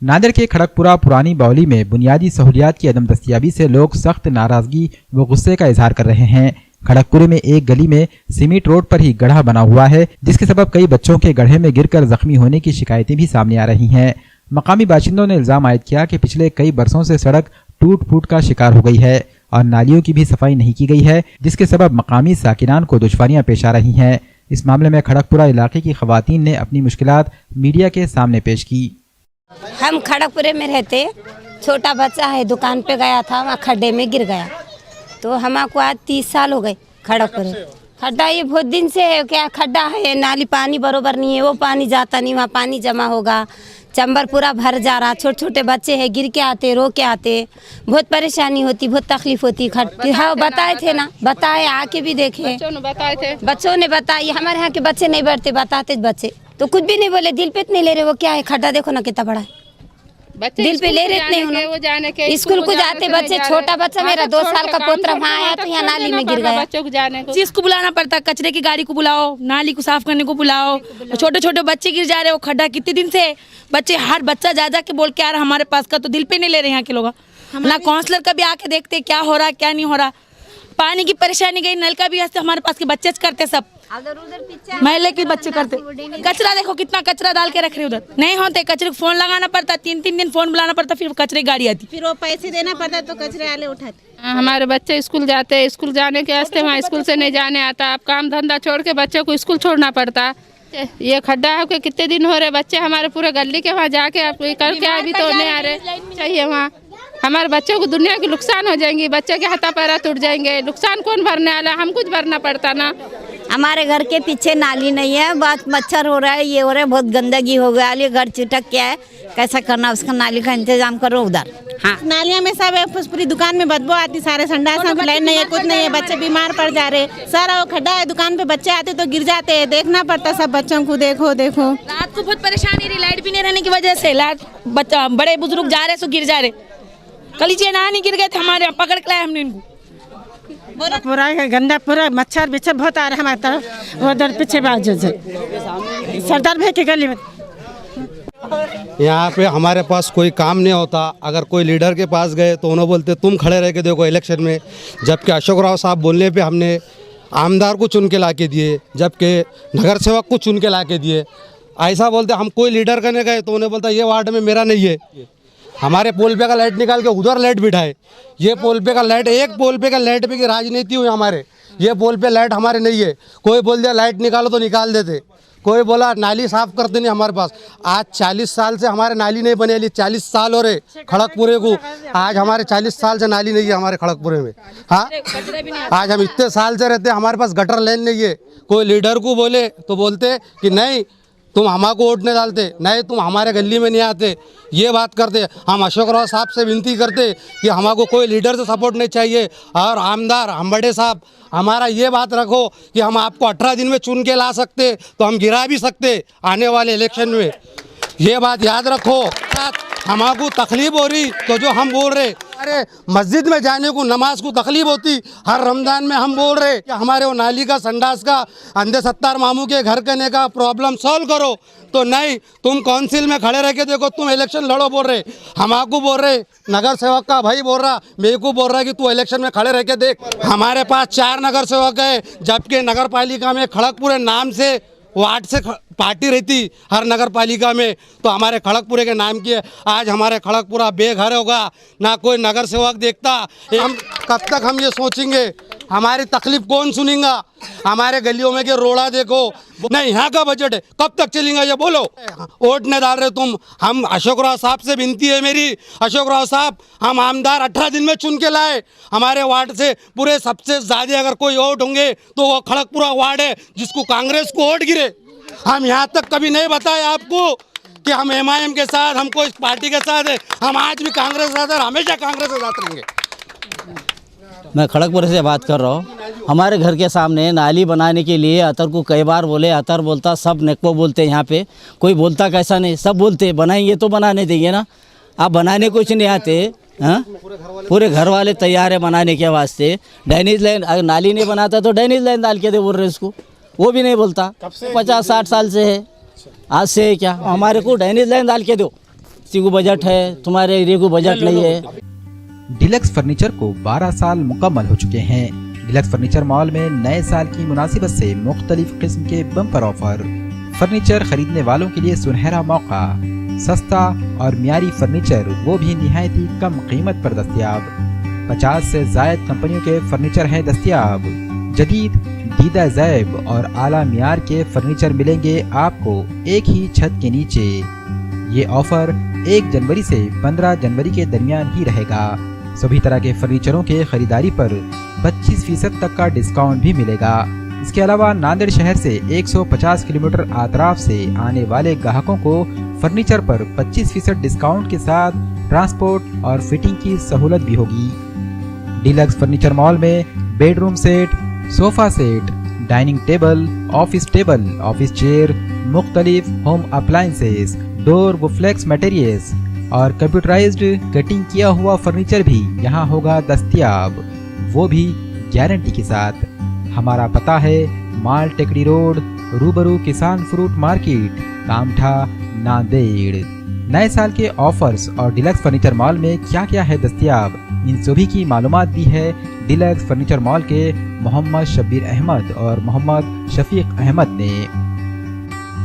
नांदेड़ के खड़गपुरा पुरानी बावली में बुनियादी सहूलियात की अदम दस्तियाबी से लोग सख्त नाराजगी व गुस्से का इजहार कर रहे हैं। खड़गपुरे में एक गली में सीमेंट रोड पर ही गड्ढा बना हुआ है, जिसके सबब कई बच्चों के गड्ढे में गिरकर जख्मी होने की शिकायतें भी सामने आ रही हैं। मकामी बाशिंदों ने इल्जाम आयद किया कि पिछले कई बरसों से सड़क टूट फूट का शिकार हो गई है और नालियों की भी सफाई नहीं की गई है, जिसके सबब मकामी साकिनान को दुश्वारियां पेश आ रही हैं। इस मामले में खड़गपुरा इलाके की खवातीन ने अपनी मुश्किलात मीडिया के सामने पेश की। हम खड़गपुरे में रहते, छोटा बच्चा है, दुकान पे गया था, वहाँ खड्डे में गिर गया। तो हमको आज 30 साल हो गए। खड़गपुरे खड्डा ये बहुत दिन से है, क्या खड्डा है, नाली पानी बरोबर नहीं है, वो पानी जाता नहीं, वहाँ पानी जमा होगा, चंबर पूरा भर जा रहा, छोटे छोटे बच्चे हैं, गिर के आते, रो के आते, बहुत परेशानी होती, बहुत तकलीफ होती। हाँ बताए थे ना, बताए, आके भी देखे, बच्चों ने बताई। हमारे यहाँ के बच्चे नहीं बढ़ते, बताते बच्चे तो कुछ भी नहीं बोले, दिल पे नहीं ले रहे। वो क्या है, खड्डा देखो ना कितना बड़ा है, दिल पे ले रहे नहीं। स्कूल को जाते बच्चे, छोटा बच्चा मेरा 2 साल का पोतरा वहाँ आया तो यहाँ नाली में गिर गया। बच्चों को जाने को चीज को बुलाना पड़ता, कचरे की गाड़ी को बुलाओ, नाली को साफ करने को बुलाओ, छोटे छोटे बच्चे गिर जा रहे हो। खड्डा कितने दिन से बच्चे, हर बच्चा जा के बोल के आ रहा हमारे पास का, तो दिल पे नहीं ले रहे यहाँ के लोग ना। काउंसलर कभी आके देखते क्या हो रहा क्या नहीं हो रहा। पानी की परेशानी गई, नल का भी हमारे पास के बच्चे करते, सब महल्ले के बच्चे करते। कचरा देखो कितना कचरा डाल के रख रहे, उधर नहीं होते कचरे को फोन लगाना पड़ता, 3-3 दिन फोन बुलाना पड़ता, फिर कचरे की गाड़ी आती, फिर वो पैसे देना पड़ता तो कचरे वाले उठाते। हमारे बच्चे स्कूल जाते, स्कूल जाने के वास्ते वहाँ स्कूल से नहीं जाने आता। अब काम धंधा छोड़ के बच्चों को स्कूल छोड़ना पड़ता। ये खड्डा है कि कितने दिन हो रहे, बच्चे हमारे पूरे गली के वहाँ जाके आप करके अभी तो नहीं आ रहे चाहिए। वहाँ हमारे बच्चों को दुनिया की नुकसान हो जाएंगी, बच्चे के हाथा पैरा टूट जाएंगे, नुकसान कौन भरने वाला, हम कुछ भरना पड़ता ना। हमारे घर के पीछे नाली नहीं है, बहुत मच्छर हो रहा है, ये हो रहा है, बहुत गंदगी हो गया, ये घर चिटक क्या है, कैसा करना, उसका नाली का इंतजाम करो उधर। हाँ, नालियाँ में सब है, पूरी दुकान में बदबू आती, सारे संडास में लाइन नहीं है, कुछ नहीं है, बच्चे बीमार पड़ जा रहे। सारा वो खड्डा है, दुकान पे बच्चे आते तो गिर जाते हैं, देखना पड़ता सब बच्चों को। देखो रात को बहुत परेशानी रही, लाइट भी नहीं रहने की वजह से, बच्चा बड़े बुजुर्ग जा रहे सो गिर जा रहे। कल नहाने गिर गए थे हमारे, पकड़ के लाए हमने इनको। पूरा गंदा, पूरा मच्छर बिच्छर बहुत आ रहा है हमारी तरफ, उधर पीछे बाजू से सरदार भाई की गली में। यहाँ पे हमारे पास कोई काम नहीं होता। अगर कोई लीडर के पास गए तो उन्होंने बोलते तुम खड़े रह के देखो इलेक्शन में, जबकि अशोक राव साहब बोलने पे हमने आमदार को चुन के ला के दिए, जबकि नगर सेवक को चुन के ला के दिए। ऐसा बोलते हम कोई लीडर करने गए तो उन्हें बोलता ये वार्ड में मेरा नहीं है। हमारे पोल पे का लाइट निकाल के उधर लाइट बिठाए, ये पोल पे का लाइट, एक पोल पे का लाइट पे की राजनीति हुई हमारे, ये पोल पे लाइट हमारे नहीं है। कोई बोल दिया लाइट निकालो तो निकाल देते, कोई बोला नाली साफ करते नहीं हमारे पास। आज 40 साल से हमारे नाली नहीं बनेली, 40 साल हो रहे खड़गपुरे को, आज हमारे 40 साल से नाली नहीं है हमारे खड़गपुरे में। हाँ, आज हम इतने साल से रहते, हमारे पास गटर लाइन नहीं है। कोई लीडर को बोले तो बोलते कि नहीं तुम हमारे वोट नहीं डालते, नहीं तुम हमारे गली में नहीं आते, ये बात करते। हम अशोक राव साहब से विनती करते कि हमारे कोई लीडर से सपोर्ट नहीं चाहिए, और आमदार हम बड़े साहब हमारा ये बात रखो कि हम आपको 18 दिन में चुन के ला सकते तो हम गिरा भी सकते आने वाले इलेक्शन में, ये बात याद रखो। हमारे तकलीफ हो रही तो जो हम बोल रहे, अरे मस्जिद में जाने को नमाज को तकलीफ होती, हर रमज़ान में हम बोल रहे कि हमारे वो नाली का, संडास का, अंधे सत्तार मामू के घर करने का प्रॉब्लम सॉल्व करो, तो नहीं तुम काउंसिल में खड़े रह के देखो, तुम इलेक्शन लड़ो बोल रहे। हमारे बोल रहे, नगर सेवक का भाई बोल रहा, मेरे को बोल रहा है कि तू इलेक्शन में खड़े रह के देख। हमारे पास 4 नगर सेवक है, जबकि नगर पालिका में खड़गपुरे नाम से वार्ड से पार्टी रहती हर नगर पालिका में, तो हमारे खड़गपुरे के नाम की है। आज हमारे खड़गपुरा बेघर होगा, ना कोई नगर सेवक देखता। हम कब तक हम ये सोचेंगे, हमारी तकलीफ कौन सुनेगा? हमारे गलियों में के रोड़ा देखो, नहीं यहाँ का बजट है, कब तक चलेगा ये बोलो? वोट नहीं डाल रहे तुम। हम अशोक राव साहब से विनती है मेरी, अशोक राव साहब हम आमदार 18 दिन में चुन के लाए, हमारे वार्ड से पूरे सबसे ज़्यादा अगर कोई वोट होंगे तो वो खड़गपुरा वार्ड है जिसको कांग्रेस को वोट गिरे। हम यहाँ तक कभी नहीं बताए आपको कि हम MIM के साथ, हम कोई पार्टी के साथ है, हम आज भी कांग्रेस के साथ है, हमेशा कांग्रेस के साथ रहेंगे। मैं खड़गपुर से बात कर रहा हूँ। हमारे घर के सामने नाली बनाने के लिए अतर को कई बार बोले, अतर बोलता, सब नेको बोलते, यहाँ पे कोई बोलता कैसा नहीं, सब बोलते बनाएंगे तो बनाने देंगे ना। आप बनाने कुछ नहीं आते, हाँ पूरे घर वाले तैयार है बनाने के वास्ते। ड्रेनेज लाइन, अगर नाली नहीं बनाता तो ड्रेनेज लाइन डाल के दे बोल रहे इसको, वो भी नहीं बोलता। 50-60 साल से है, आज से है क्या? हमारे को ड्रेनेज लाइन डाल के दो, किसी को बजट है, तुम्हारे एरिया को बजट नहीं है। डिलक्स फर्नीचर को 12 साल मुकम्मल हो चुके हैं। डिलक्स फर्नीचर मॉल में नए साल की मुनासिबत से मुख्तलिफ किस्म के बम्पर ऑफर, फर्नीचर खरीदने वालों के लिए सुनहरा मौका, सस्ता और मियारी फर्नीचर वो भी निहायत ही कम कीमत पर दस्तयाब। 50 से जायद कंपनियों के फर्नीचर हैं दस्तयाब। जदीद दीदा ज़ैब और आला मियार के फर्नीचर मिलेंगे आपको एक ही छत के नीचे। ये ऑफर 1 जनवरी से 15 जनवरी के दरमियान ही रहेगा। सभी तरह के फर्नीचरों के खरीदारी पर 25% तक का डिस्काउंट भी मिलेगा। इसके अलावा नांदेड़ शहर से 150 किलोमीटर आतराफ से आने वाले ग्राहकों को फर्नीचर पर 25% डिस्काउंट के साथ ट्रांसपोर्ट और फिटिंग की सहूलत भी होगी। डिलक्स फर्नीचर मॉल में bedroom set, sofa set, dining table, office chair, मुख्तलिफ होम अप्लायंसेस, डोर व फ्लेक्स मटेरियल्स और कंप्यूटराइज्ड कटिंग किया हुआ फर्नीचर भी यहाँ होगा दस्तयाब, वो भी गारंटी के साथ। हमारा पता है माल टेकड़ी रोड, रूबरू किसान फ्रूट मार्केट, कामठा, नांदेड़। नए साल के ऑफर्स और डिलक्स फर्नीचर मॉल में क्या क्या है दस्तयाब, इन सभी की मालूमात दी है डिलक्स फर्नीचर मॉल के मोहम्मद शब्बीर अहमद और मोहम्मद शफीक अहमद ने।